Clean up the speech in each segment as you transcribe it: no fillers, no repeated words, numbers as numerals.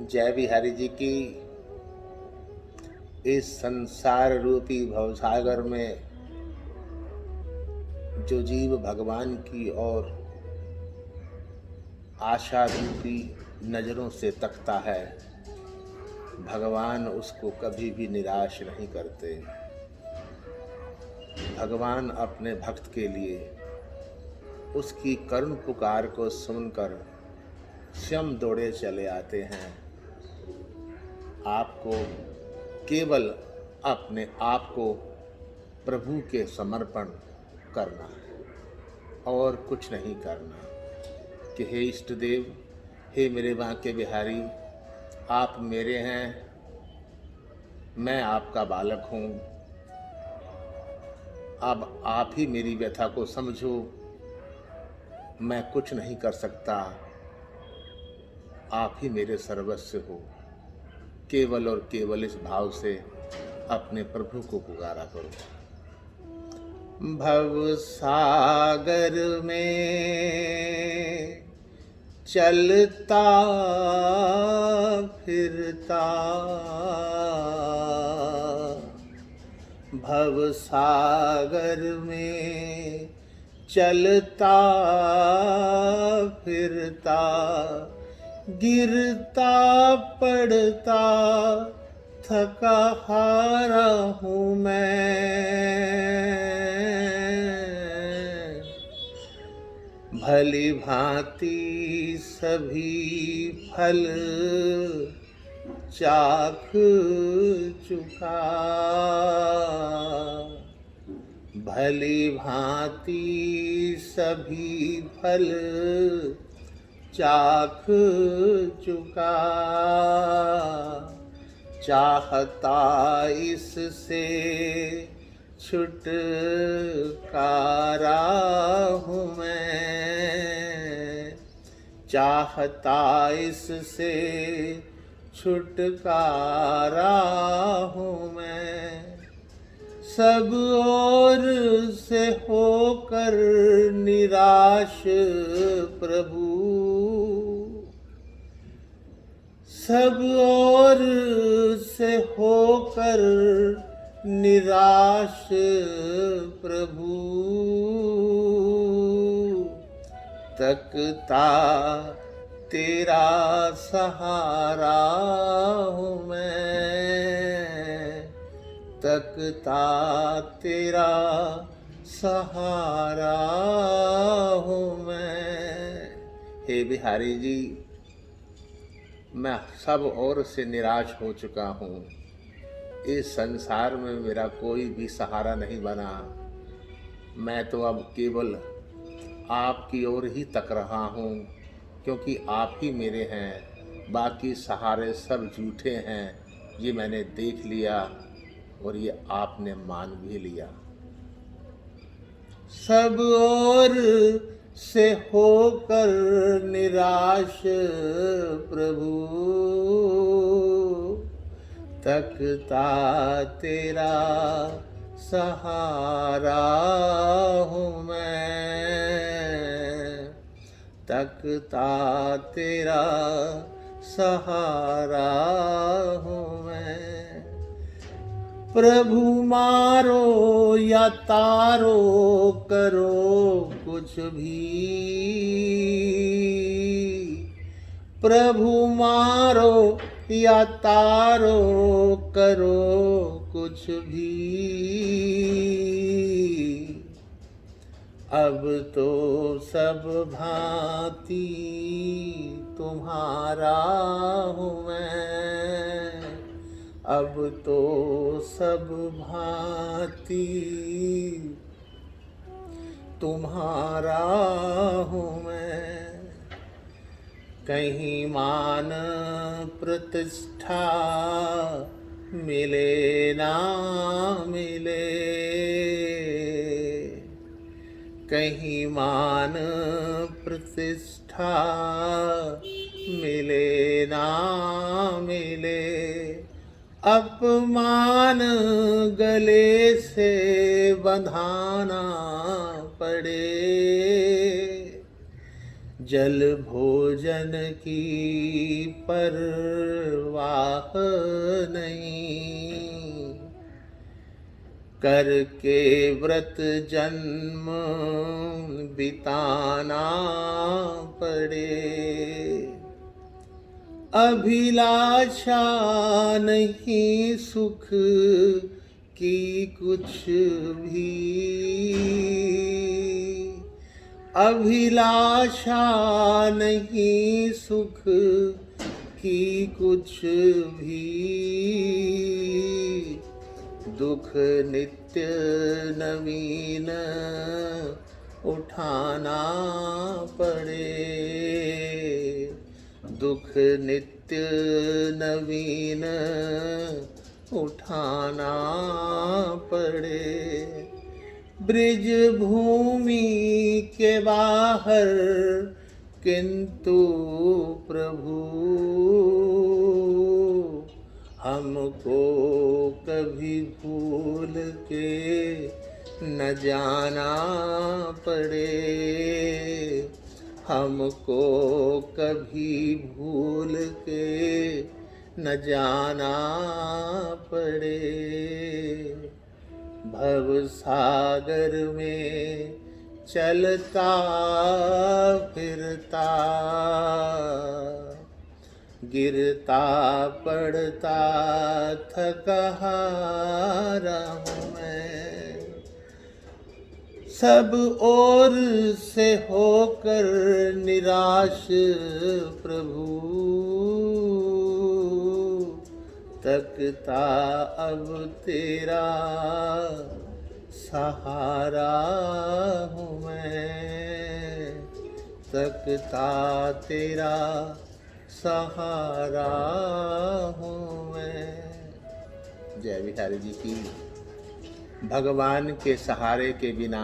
जय बिहारी जी की। इस संसार रूपी भवसागर में जो जीव भगवान की ओर आशा रूपी नजरों से तकता है, भगवान उसको कभी भी निराश नहीं करते। भगवान अपने भक्त के लिए उसकी करुण पुकार को सुनकर स्वयं दौड़े चले आते हैं। आपको केवल अपने आप को प्रभु के समर्पण करना है और कुछ नहीं करना। कि हे इष्ट देव, हे मेरे बांके बिहारी, आप मेरे हैं, मैं आपका बालक हूँ। अब आप ही मेरी व्यथा को समझो, मैं कुछ नहीं कर सकता, आप ही मेरे सर्वस्व हो। केवल और केवल इस भाव से अपने प्रभु को पुकारा करो। भव सागर में चलता फिरता, भव सागर में चलता फिरता, गिरता पड़ता थका हारा हूँ मैं। भली भांति सभी फल चाख चुका, भली भांति सभी फल चाख चुका, चाहता इससे छुटकारा हूँ मैं, चाहता इससे छुटकारा हूँ मैं। सब ओर से होकर निराश प्रभु, सब ओर से होकर निराश प्रभु, तकता तेरा सहारा हूँ मैं, तकता तेरा सहारा हूँ मैं। हे बिहारी जी, मैं सब ओर से निराश हो चुका हूँ। इस संसार में मेरा कोई भी सहारा नहीं बना। मैं तो अब केवल आपकी ओर ही तक रहा हूँ, क्योंकि आप ही मेरे हैं। बाकी सहारे सब झूठे हैं, ये मैंने देख लिया और ये आपने मान भी लिया। सब ओर से होकर निराश प्रभु, तकता तेरा सहारा हूँ मैं, तकता तेरा सहारा हूँ मैं। प्रभु मारो या तारो करो कुछ भी, प्रभु मारो या तारो करो कुछ भी, अब तो सब भांति तुम्हारा हूँ मैं, अब तो सब भांति तुम्हारा हूँ मैं। कहीं मान प्रतिष्ठा मिले ना मिले, कहीं मान प्रतिष्ठा मिले ना मिले, अपमान गले से बंधाना पड़े, जल भोजन की परवाह नहीं, करके व्रत जन्म बिताना पड़े। अभिलाषा नहीं सुख की कुछ भी, अभिलाषा नहीं सुख की कुछ भी। दुख नित्य नवीन उठाना पड़े, दुख नित्य नवीन उठाना पड़े। ब्रिज भूमि के बाहर किंतु प्रभु हमको कभी भूल के न जाना पड़े, हमको कभी भूल के न जाना पड़े। भव सागर में चलता फिरता, गिरता पड़ता थका हारा हूँ मैं। सब ओर से होकर निराश प्रभु, तकता अब तेरा सहारा हूँ मैं, तकता तेरा सहारा हूँ मैं। जय बिहारी जी की। भगवान के सहारे के बिना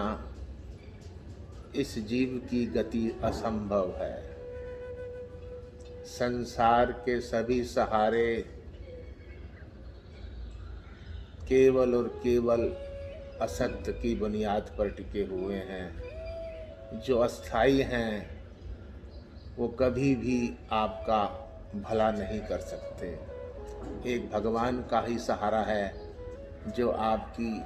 इस जीव की गति असंभव है। संसार के सभी सहारे केवल और केवल असत्य की बुनियाद पर टिके हुए हैं। जो अस्थाई हैं वो कभी भी आपका भला नहीं कर सकते। एक भगवान का ही सहारा है जो आपकी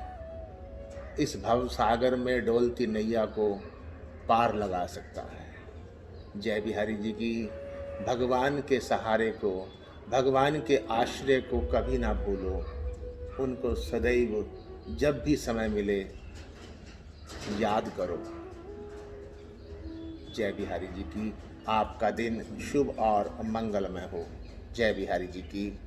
इस भव सागर में डोलती नैया को पार लगा सकता है। जय बिहारी जी की। भगवान के सहारे को, भगवान के आश्रय को कभी ना भूलो। उनको सदैव जब भी समय मिले याद करो। जय बिहारी जी की। आपका दिन शुभ और मंगलमय हो। जय बिहारी जी की।